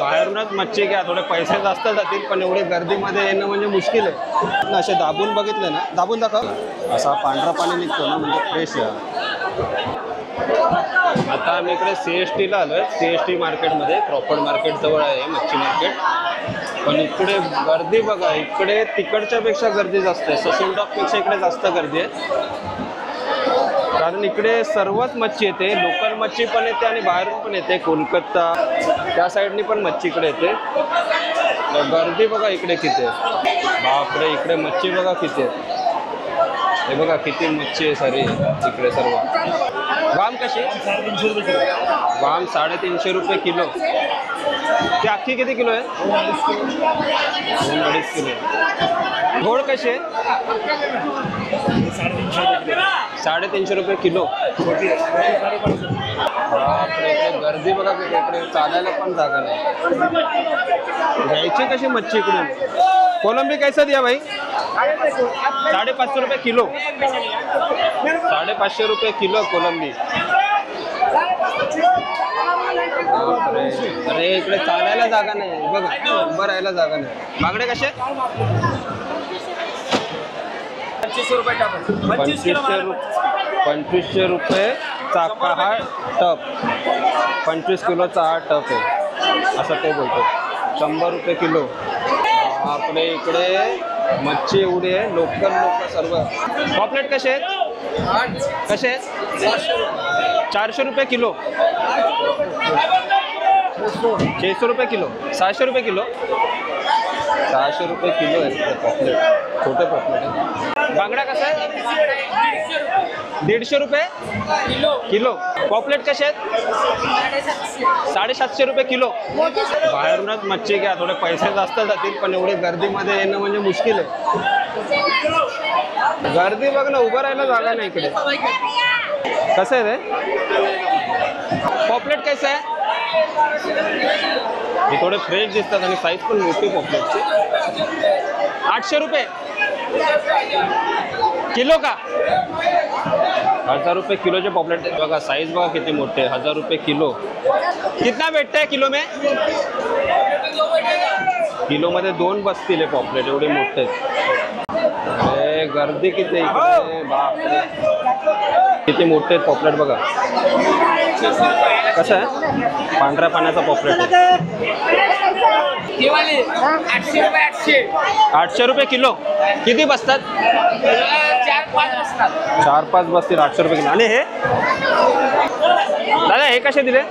बाहेरूनच मच्छी घ्या, थोडे पैसे जास्त जातील पण एवढी गर्दीमध्ये येणं म्हणजे मुश्किल आहे. असे दाबून बघितले ना, दाबून दाखव, असा पांढरा पाणी निघतो ना म्हणजे फ्रेश आहे. आता आम्ही इकडे CSTला आलोय. CST मार्केटमध्ये, क्रॉफर्ड मार्केट जवळ आहे मच्छी मार्केट. पण इकडे गर्दी बघा, इकडे तिकडच्या पेक्षा गर्दी जास्त आहे. ससून डॉकपेक्षा इकडे जास्त गर्दी आहे. कारण इकडे सर्वच मच्छी येते, लोकल मच्छी पण येते आणि बाहेरून पण येते. कोलकाता त्या साईडनी पण मच्छी इकडे येते. गर्दी बघा इकडे किती आहे. बापरे, इकडे मच्छी बघा किती आहे. हे बघा किती मच्छी आहे सारी इकडे सर्व. वाम कशी? वाम 350 रुपये किलो. ती अख्खी किती किलो आहे? 2-2.5 किलो. घोड कशी आहे? 350 रुपये किलो. बापरे, इकडे गर्दी बघा किती. इकडे चालायला पण जागा नाही. घ्यायची कशी मच्छी इकडून? कोलंबी कैसा दिया भाई? 550 रुपये किलो. 550 रुपये किलो कोलंबी. अरे इकडे चालायला जागा नाही बघा, उभं राहायला जागा नाही. बांगडे कसे? 2500 रुपये चाका हा टप. 25 किलोचा हा टप आहे असं ते बोलतो. 100 रुपये किलो. आपले इकडे मच्छी एवढी आहे. लोकल लोक सर्व. पॉपलेट कसे आहेत? कसे आहेत? 400 रुपये किलो. 600 रुपये किलो. 600 रुपये किलो. 600 रुपये किलो आहे पॉपलेट. छोटे पॉपलेट आहे. बांगडा कसा आहे? 150 रुपये किलो. पॉपलेट कसे आहेत? 750 रुपये किलो. बाहेरूनच मच्छी घ्या, थोडे पैसे जास्त जातील पण एवढी गर्दीमध्ये येणं म्हणजे मुश्किल आहे. गर्दी बघ ना, उभं राहायला जागा नाही इकडे. कसं आहे रे पॉपलेट? कैसा आहे? हे थोडे फ्रेश दिसतात आणि साईज पण मोठी पॉपलेटची. 800 रुपये किलो का? 1000 रुपये किलोचे पॉपलेट बघा. साईज बघा किती मोठे. 1000 रुपये किलो. कितना भेटता है किलो में? किलो मध्ये 2 बसतील हे पॉपलेट, एवढे मोठे. अरे गर्दी किती इकडे. बापरे, किती मोठे पॉपलेट बघा. कसं आहे? पांढऱ्या पाण्याचा पॉपलेट आहे. 800 रुपये किलो. किती बसतात? 4-5 बसतील. 800 रुपये किलो. आणि हे दादा हे कसे दिले?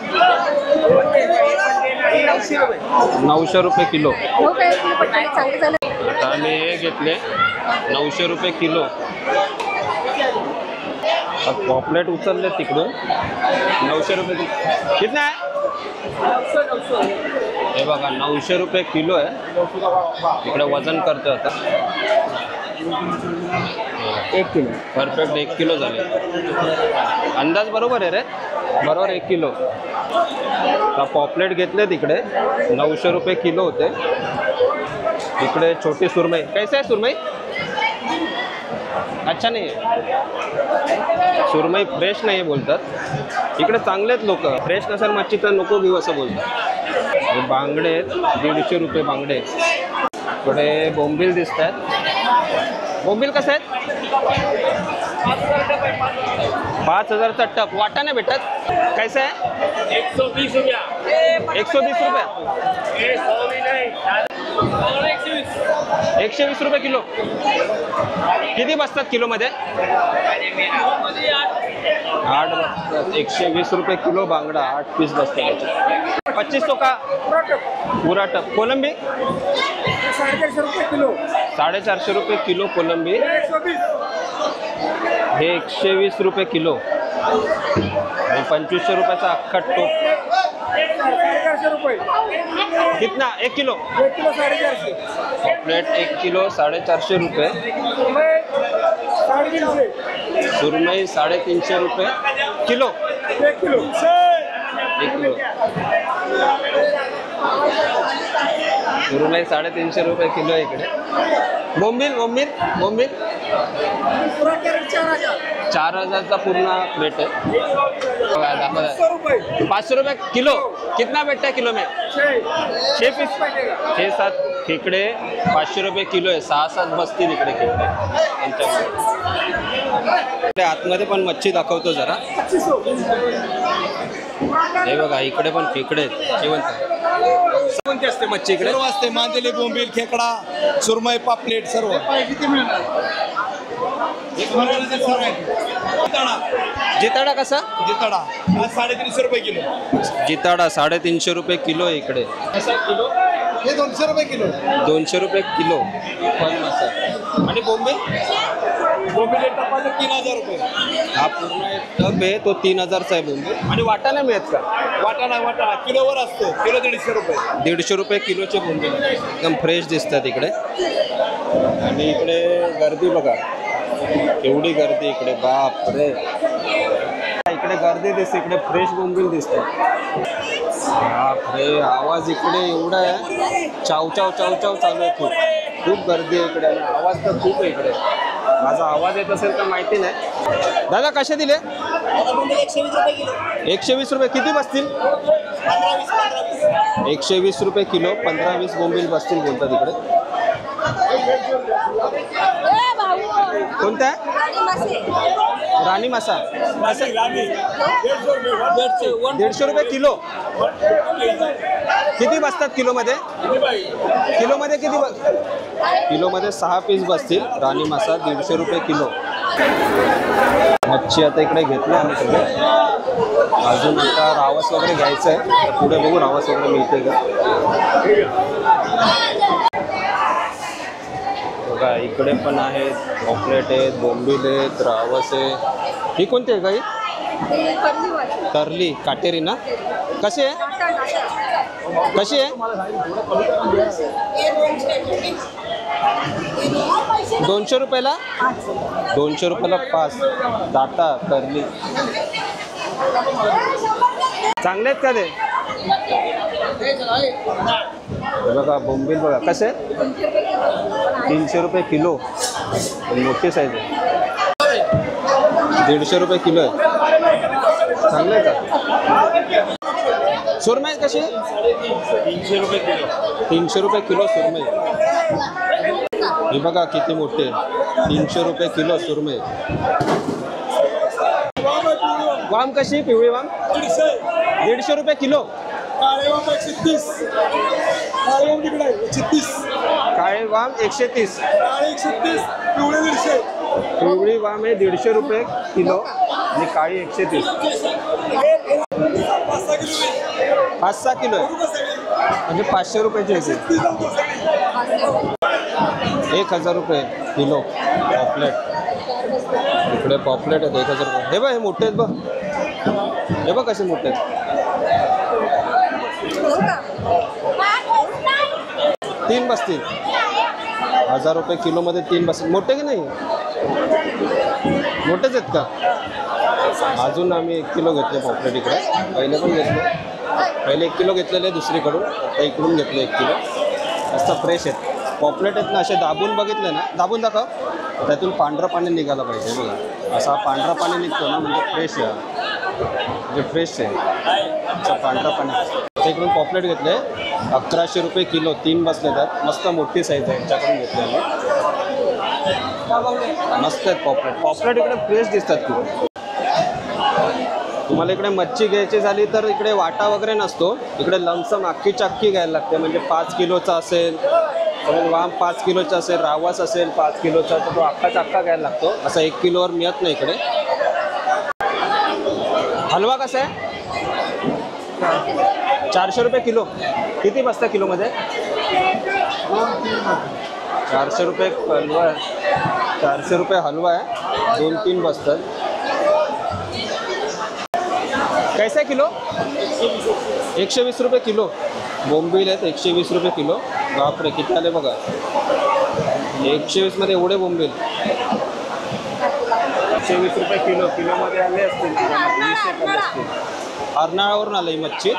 900 रुपये किलो. आता आम्ही हे घेतले 900 रुपये किलो. पॉपलेट उचलले तिकडून. 900 रुपये किलो. कितना आहे? हे बघा 900 रुपये किलो आहे. इकडे वजन करतो आता. 1 किलो. परफेक्ट 1 किलो झाले. अंदाज बरोबर आहे रे. बरोबर 1 किलो. आता पॉपलेट घेतले तिकडे 900 रुपये किलो होते. इकडे छोटी सुरमई. कैसे आहे सुरमई? अच्छा नाही आहे. सुरमई फ्रेश नाही बोलतात इकडे. चांगलेच लोक. फ्रेश नसेल मच्छी तर नको घेऊ असं बोलतात. हे बांगडे आहेत 150 रुपये बांगडे. इकडे बोंबील दिसत आहेत. बोंबील कसं आहेत? 5000चा टप. वाटाणे भेटतात. कैसे आहे? 120 रुपया. 120 रुपया. 120 रुपये किलो. किती बसतात किलोमध्ये? 8 बसतात. 120 रुपये किलो बांगडा. 8 पीस बसतात. 25 का पुरा टप. कोलंबी 450 रुपये किलो. 450 रुपये किलो कोलंबी. हे 120 रुपये किलो. आणि 2500 रुपयाचा अख्खा टोप. 450 रुपये. कितना? 1 किलो. 1 किलो 450. पॉपलेट 1 किलो 450 रुपये. 350. सुरमई 350 रुपये किलो. 1 किलो. 1 किलो. सुरमई 350 रुपये किलो आहे इकडे. बोंबील बोंबील बोंबील 4000. 4000चा पूर्ण प्लेट आहे. 500 रुपये 500 रुपये किलो. कितना बेचता है किलो में? 6 पीस. 6-7 खेकडे 500 रुपये किलो आहे. 6-7 बसतील इकडे खेकडे यांच्याकडे. आतमध्ये पण मच्छी दाखवतो जरा. हे बघा इकडे पण खेकडे आहेत. जिवंत कोणती असते मच्छी इकडे? सर्व असते. मांदेली, बोंबील, खेकडा, सुरमई, पापलेट सर्व. किती मिळणार? जिताडा कसा? जिताडा 350 रुपये किलो. जिताडा 350 रुपये किलो आहे इकडे. कसा किलो? हे 200 रुपये किलो. 200 रुपये किलो. आणि बोंबील? बोंबील एक टप्पाचं 3000 रुपये. हा पूर्ण एक टब आहे तो 3000चा आहे बोंबील. आणि वाटा नाही मिळत का? वाटाणा किलोवर असतो. किलो 150 रुपये. 150 रुपये किलोचे बोंबील एकदम फ्रेश दिसतात इकडे. आणि इकडे गर्दी बघा एवढी गर्दी इकडे. बाप रे इकडे गर्दी दिसते. इकडे फ्रेश बोंबील दिसते. बाप रे आवाज इकडे एवढा आहे. चाव चाव चाव चाव चालू आहे. खूप खूप गर्दी आहे इकडे. आणि आवाज तर खूप आहे इकडे. माझा आवाज येत असेल तर माहिती नाही. दादा कसे दिले? 120 रुपये. किती बसतील? 120 रुपये किलो. 15-20 बोंबील बसतील बोलतात इकडे. कोणता आहे? राणी मासा. 150 रुपये किलो. किती बसतात किलोमध्ये? किलोमध्ये किती किलोमध्ये 6 पीस बसतील. राणी मासा 150 रुपये किलो. मच्छी आता इकडे घेतली आम्ही सगळे. अजून आता रावस वगैरे घ्यायचं आहे. पुढे बघू रावस वगैरे मिळते का. बघा इकडे पण आहेत पॉपलेट आहेत, बोंबील आहेत, रावस आहे. ही कोणती आहे काही? तरली काटेरी ना. कशी आहे? कशी आहे? 200 रुपयाला. 200 रुपयाला 5 दाटा तरली. चांगले आहेत का ते? बघा बोंबील बघा कसे 300 रुपये किलो. मोठी साईज आहे. 150 रुपये किलो आहे. चांगलं आहे का? सुरमई कशी? 300 रुपये किलो. 300 रुपये किलो सुरमई. ही बघा किती मोठी आहे. 300 रुपये किलो सुरमई. वाम कशी? पिवळी वाम 150 रुपये किलो. काळे वाम 130. काळे वाम तिकडे 130. काळे वाम 130. काळे 130. पिवळे 150. पिवळी वाम आहे 150 रुपये किलो आणि काळी 130. 5-6 किलो आहे म्हणजे 500 रुपयाची येते. 1000 रुपये किलो पॉपलेट. इकडे पॉपलेट आहेत 1000 रुपये. हे बघ हे मोठे आहेत बघ. हे बघ कसे मोठे आहेत. 3 बसतील. 1000 रुपये किलोमध्ये 3 बसतील. मोठे की नाही? मोठेच आहेत का? अजून आम्ही 1 किलो घेतले पॉपलेट इकडे. पहिले पण घेतले. पहिले 1 किलो घेतलेले दुसरीकडून. आता इकडून घेतले 1 किलो. मस्त फ्रेश आहेत पॉपलेट आहेत ना. असे दाबून बघितले ना. दाबून दाखव. त्यातून पांढरं पाणी निघालं पाहिजे बघा. असा पांढरा पाणी निघतो ना म्हणजे फ्रेश आहे. म्हणजे फ्रेश आहे असं पांढरा पाणी. इकडून पॉपलेट घेतले 1100 रुपये किलो. 3 बसले त्यात. मस्त मोठी साईज आहे यांच्याकडून घेतले आम्ही. मस्त आहेत पॉपलेट. पॉपलेट इकडे फ्रेश दिसतात खूप. तुम्हाला इकडे मच्छी घ्यायची झाली तर इकडे वाटा वगैरे नसतो. इकडे लमसम अख्खी चक्की घ्यायला लागते. म्हणजे 5 किलोचा असेल, वाम 5 किलोचा असेल, रावस असेल 5 किलोचा तर तो अख्खाचा अख्खा घ्यायला लागतो. असं 1 किलोवर मिळत नाही इकडे. हलवा कसा आहे? 400 रुपये किलो. किती बसतं किलोमध्ये? 400 रुपये हलवा आहे. 400 रुपये हलवा आहे. 2-3 बसतात. कैसा किलो? 120 रुपये किलो. बोंबील आहेत 120 रुपये किलो. बापरे किती आले बघा. 120 मध्ये एवढे बोंबील. 120 रुपये किलो. किलोमध्ये आले असतील 20 एक आले असतील. अर्नाळावरून आलं ही मच्छी.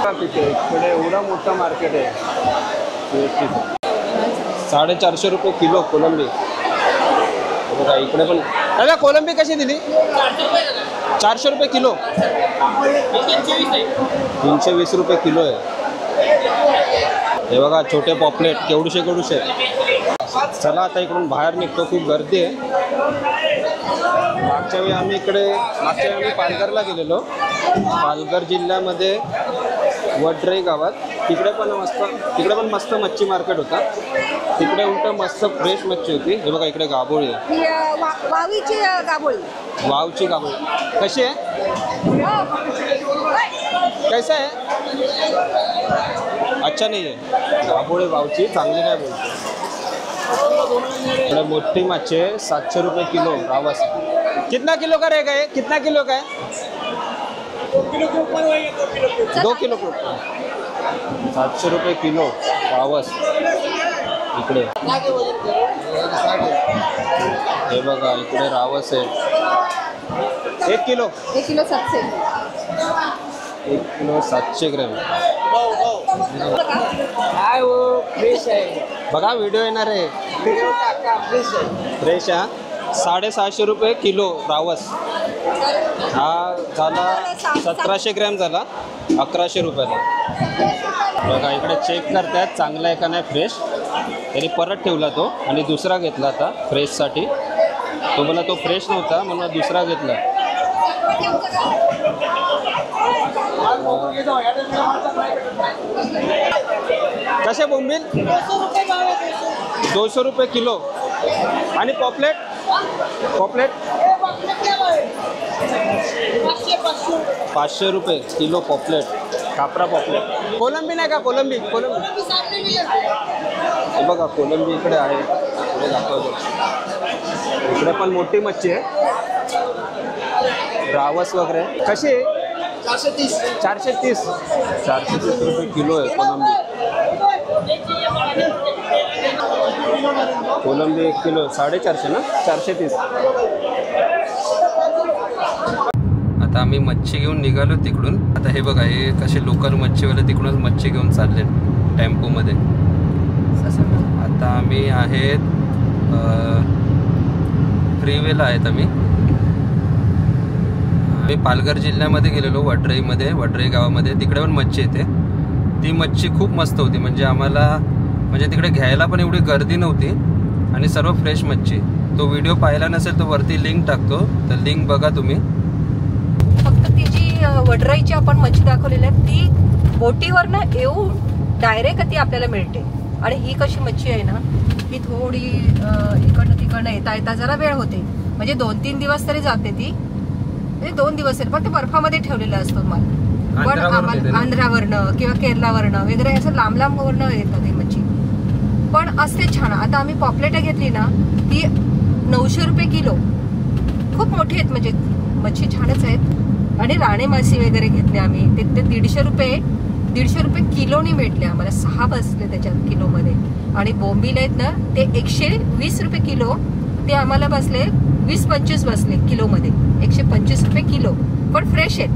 इकडे एवढा मोठा मार्केट आहे. 450 रुपये किलो कोलंबी. बघा इकडे पण दादा कोलंबी कशी दिली? 400 रुपये किलो. 320 रुपये किलो आहे. हे बघा छोटे पॉपलेट केवढूशे. चला आता इकडून बाहेर निघतो, खूप गर्दी आहे. मागच्या वेळी आम्ही पालघरला गेलेलो. पालघर जिल्ह्यामध्ये वडराई गावात तिकडे पण मस्त मच्छी मार्केट होता. तिकडे उलट मस्त फ्रेश मच्छी होती. हे बघा इकडे गाभोळी आहे, वावची गाभोळी. कशी आहे? कैसा आहे? अच्छा नाही आहे. गाभोळी वावची चांगली नाही बोलते. इकडे मोठी मच्छी आहे 700 रुपये किलो रावस. कितना किलो का रहेगा ये? कितना किलो का है? 2 किलो को 700 रुपये किलो रावस. इकडे हे बघा इकडे रावस आहे 1 किलो 700 ग्रॅम. बघा व्हिडिओ येणार आहे. फ्रेश हा 750 रुपये किलो रावस. हा झाला 1700 ग्रॅम झाला 1100 रुपयाला. बघा इकडे चेक करतायत चांगला आहे का नाही फ्रेश. त्यांनी परत ठेवला तो आणि दुसरा घेतला आता फ्रेशसाठी. तो मला तो फ्रेश नव्हता म्हणून दुसरा घेतला. कसे बोंबील? 200 रुपये किलो. आणि पॉपलेट 500 रुपये किलो पॉपलेट. कापरा पॉपलेट. कोलंबी नाही का? कोलंबी हे बघा कोलंबी इकडे आहे. इकडे दाखवतो. इकडे पण मोठी मच्छी आहे रावस वगैरे. कशी आहे? 430 रुपये किलो आहे कोलंबी. 1 किलो 450 ना. 430. आता आम्ही मच्छी घेऊन निघालो तिकडून. आता हे बघा हे कसे लोकल मच्छीवाले तिकडूनच मच्छी घेऊन चालले टेम्पोमध्ये. आता आम्ही आहेत फ्रीवेला आहेत. आम्ही पालघर जिल्ह्यामध्ये गेलेलो वडराई गावामध्ये. तिकडे पण मच्छी येते. ती मच्छी खूप मस्त होती. म्हणजे तिकडे घ्यायला पण एवढी गर्दी नव्हती आणि सर्व फ्रेश मच्छी. तो व्हिडिओ पाहिला नसेल तर वरती लिंक टाकतो, तर लिंक बघा तुम्ही. फक्त ती जी वडराईची आपण मच्छी दाखवलेली आहे ती बोटीवरनं येऊन डायरेक्ट ती आपल्याला मिळते. आणि ही कशी मच्छी आहे ना, ही थोडी इकडनं येता जरा वेळ होते. म्हणजे 2-3 दिवस तरी जाते ती. म्हणजे 2 दिवस पण ते बर्फामध्ये ठेवलेला असतो माल. पण आम्हाला आंध्रावरनं किंवा केरलावरनं वगैरे असं लांब वरनं येतात ती मच्छी. पण असते छान. आता आम्ही पॉपलेट घेतली ना ती 900 रुपये किलो. खूप मोठी आहेत म्हणजे मच्छी छानच आहेत. आणि राणे मासे वगैरे घेतले आम्ही. ते 150 रुपये किलोनी भेटले आम्हाला. 6 बसले त्याच्यात किलोमध्ये. आणि बोंबील आहेत ना ते 120 रुपये किलो. ते आम्हाला बसले 20-25 बसले किलोमध्ये. 125 रुपये किलो पण फ्रेश आहेत.